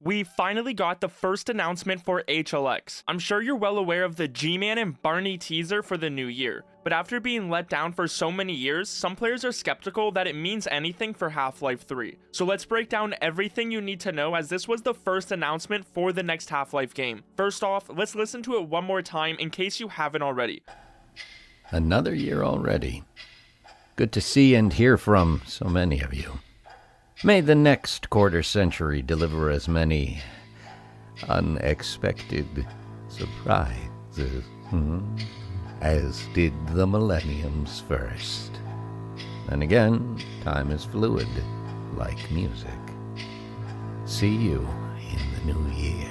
We finally got the first announcement for HLX. I'm sure you're well aware of the G-Man and Barney teaser for the new year, but after being let down for so many years, some players are skeptical that it means anything for Half-Life 3. So let's break down everything you need to know, as this was the first announcement for the next Half-Life game. First off, let's listen to it one more time in case you haven't already. Another year already. Good to see and hear from so many of you. May the next quarter century deliver as many unexpected surprises as did the millenniums first. And again, time is fluid, like music. See you in the new year.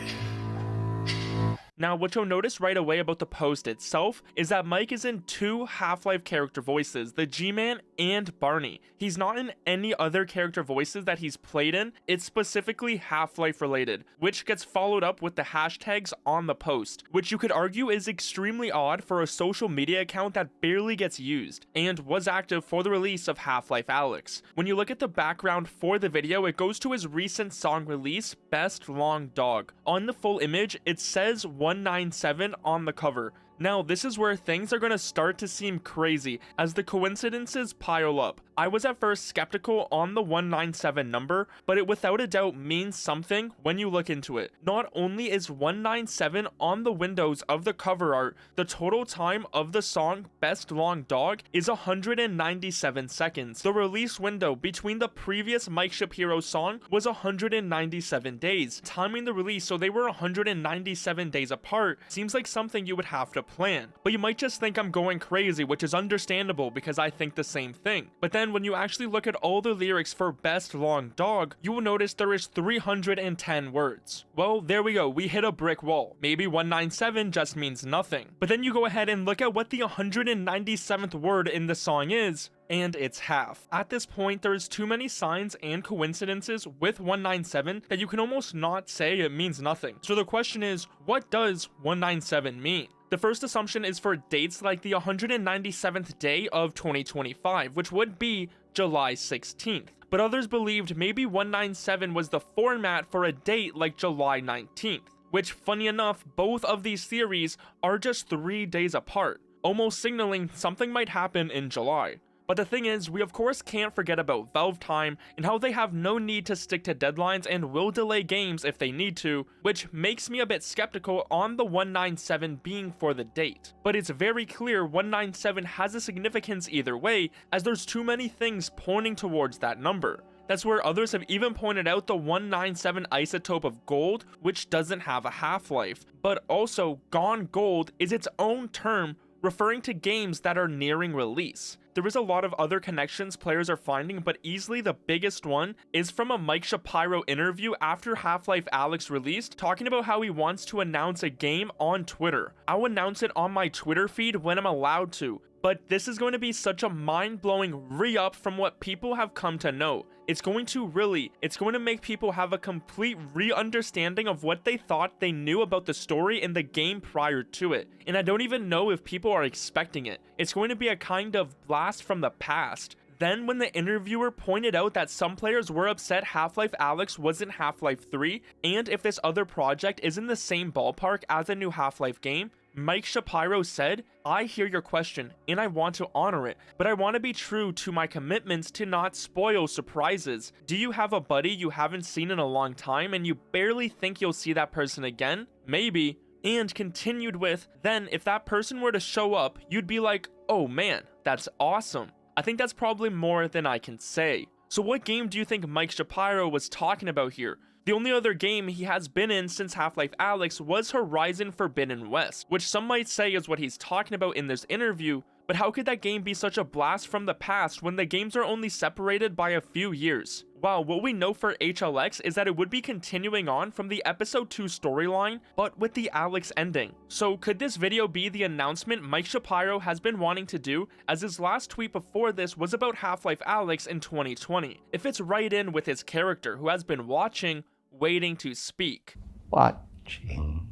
Now, what you'll notice right away about the post itself is that Mike is in two Half-Life character voices, the G-Man and Barney. He's not in any other character voices that he's played in. It's specifically Half-Life related, which gets followed up with the hashtags on the post, which you could argue is extremely odd for a social media account that barely gets used, and was active for the release of Half-Life Alyx. When you look at the background for the video, it goes to his recent song release, Best Long Dog. On the full image, it says 197 on the cover. Now, this is where things are going to start to seem crazy as the coincidences pile up. I was at first skeptical on the 197 number, but it without a doubt means something when you look into it. Not only is 197 on the windows of the cover art, the total time of the song Best Long Dog is 197 seconds. The release window between the previous Mike Shapiro song was 197 days. Timing the release so they were 197 days apart seems like something you would have to plan. But you might just think I'm going crazy, which is understandable because I think the same thing. But then when you actually look at all the lyrics for Best Long Dog, you will notice there is 310 words. Well, there we go, we hit a brick wall. Maybe 197 just means nothing. But then you go ahead and look at what the 197th word in the song is, and it's half. At this point, there's too many signs and coincidences with 197 that you can almost not say it means nothing. So the question is, what does 197 mean? The first assumption is for dates like the 197th day of 2025, which would be July 16th. But others believed maybe 197 was the format for a date like July 19th, which, funny enough, both of these theories are just 3 days apart, almost signaling something might happen in July. But the thing is, we of course can't forget about Valve time and how they have no need to stick to deadlines and will delay games if they need to, which makes me a bit skeptical on the 197 being for the date. But it's very clear 197 has a significance either way, as there's too many things pointing towards that number. That's where others have even pointed out the 197 isotope of gold, which doesn't have a half-life. But also, Gone Gold is its own term referring to games that are nearing release. There is a lot of other connections players are finding, but easily the biggest one is from a Mike Shapiro interview after Half-Life Alyx released, talking about how he wants to announce a game on Twitter. I'll announce it on my Twitter feed when I'm allowed to, but this is going to be such a mind-blowing re-up from what people have come to know. It's going to make people have a complete re-understanding of what they thought they knew about the story in the game prior to it. And I don't even know if people are expecting it. It's going to be a kind of blast from the past. Then when the interviewer pointed out that some players were upset Half-Life Alyx wasn't Half-Life 3, and if this other project is in the same ballpark as a new Half-Life game, Mike Shapiro said, "I hear your question, and I want to honor it, but I want to be true to my commitments to not spoil surprises. Do you have a buddy you haven't seen in a long time and you barely think you'll see that person again? Maybe." And continued with, "Then if that person were to show up, you'd be like, oh man, that's awesome." I think that's probably more than I can say. So what game do you think Mike Shapiro was talking about here? The only other game he has been in since Half-Life Alyx was Horizon Forbidden West, which some might say is what he's talking about in this interview, but how could that game be such a blast from the past when the games are only separated by a few years? Wow, what we know for HLX is that it would be continuing on from the episode 2 storyline, but with the Alyx ending. So could this video be the announcement Mike Shapiro has been wanting to do, as his last tweet before this was about Half-Life Alyx in 2020? It fits right in with his character, who has been watching, waiting to speak. Watching,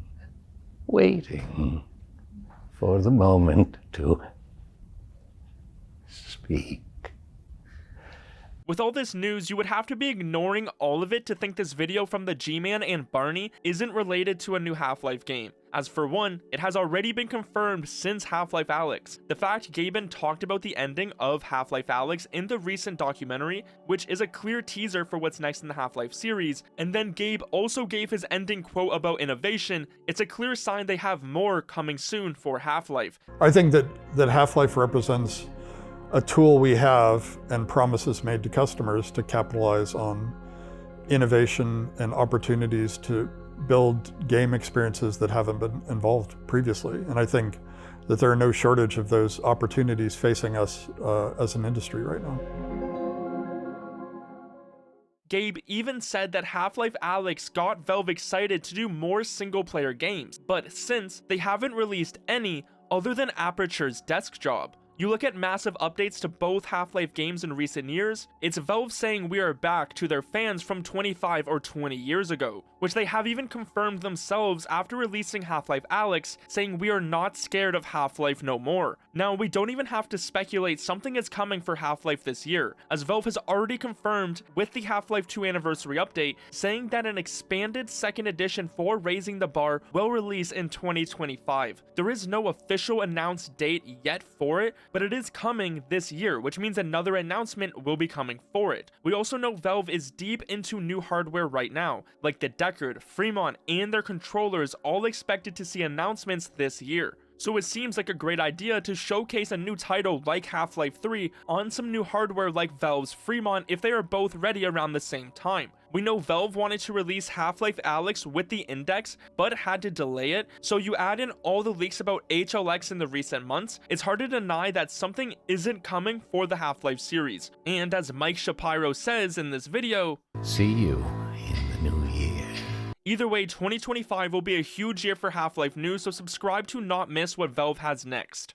waiting for the moment to speak. With all this news, you would have to be ignoring all of it to think this video from the G-Man and Barney isn't related to a new Half-Life game. As for one, it has already been confirmed since Half-Life Alyx. The fact Gaben talked about the ending of Half-Life Alyx in the recent documentary, which is a clear teaser for what's next in the Half-Life series, and then Gabe also gave his ending quote about innovation, it's a clear sign they have more coming soon for Half-Life. I think that Half-Life represents a tool we have and promises made to customers to capitalize on innovation and opportunities to build game experiences that haven't been involved previously. And I think that there are no shortage of those opportunities facing us as an industry right now. Gabe even said that Half-Life Alyx got Valve excited to do more single-player games, but since they haven't released any other than Aperture's Desk Job. You look at massive updates to both Half-Life games in recent years, it's Valve saying we are back to their fans from 25 or 20 years ago, which they have even confirmed themselves after releasing Half-Life Alyx, saying we are not scared of Half-Life no more. Now, we don't even have to speculate something is coming for Half-Life this year, as Valve has already confirmed with the Half-Life 2 anniversary update, saying that an expanded second edition for Raising the Bar will release in 2025. There is no official announced date yet for it, but it is coming this year, which means another announcement will be coming for it. We also know Valve is deep into new hardware right now, like the Deckard, Fremont, and their controllers all expected to see announcements this year. So it seems like a great idea to showcase a new title like Half-Life 3 on some new hardware like Valve's Fremont if they are both ready around the same time. We know Valve wanted to release Half-Life Alyx with the Index, but had to delay it, so you add in all the leaks about HLX in the recent months, it's hard to deny that something isn't coming for the Half-Life series. And as Mike Shapiro says in this video, See you in the new year. Either way, 2025 will be a huge year for Half-Life news, so subscribe to not miss what Valve has next.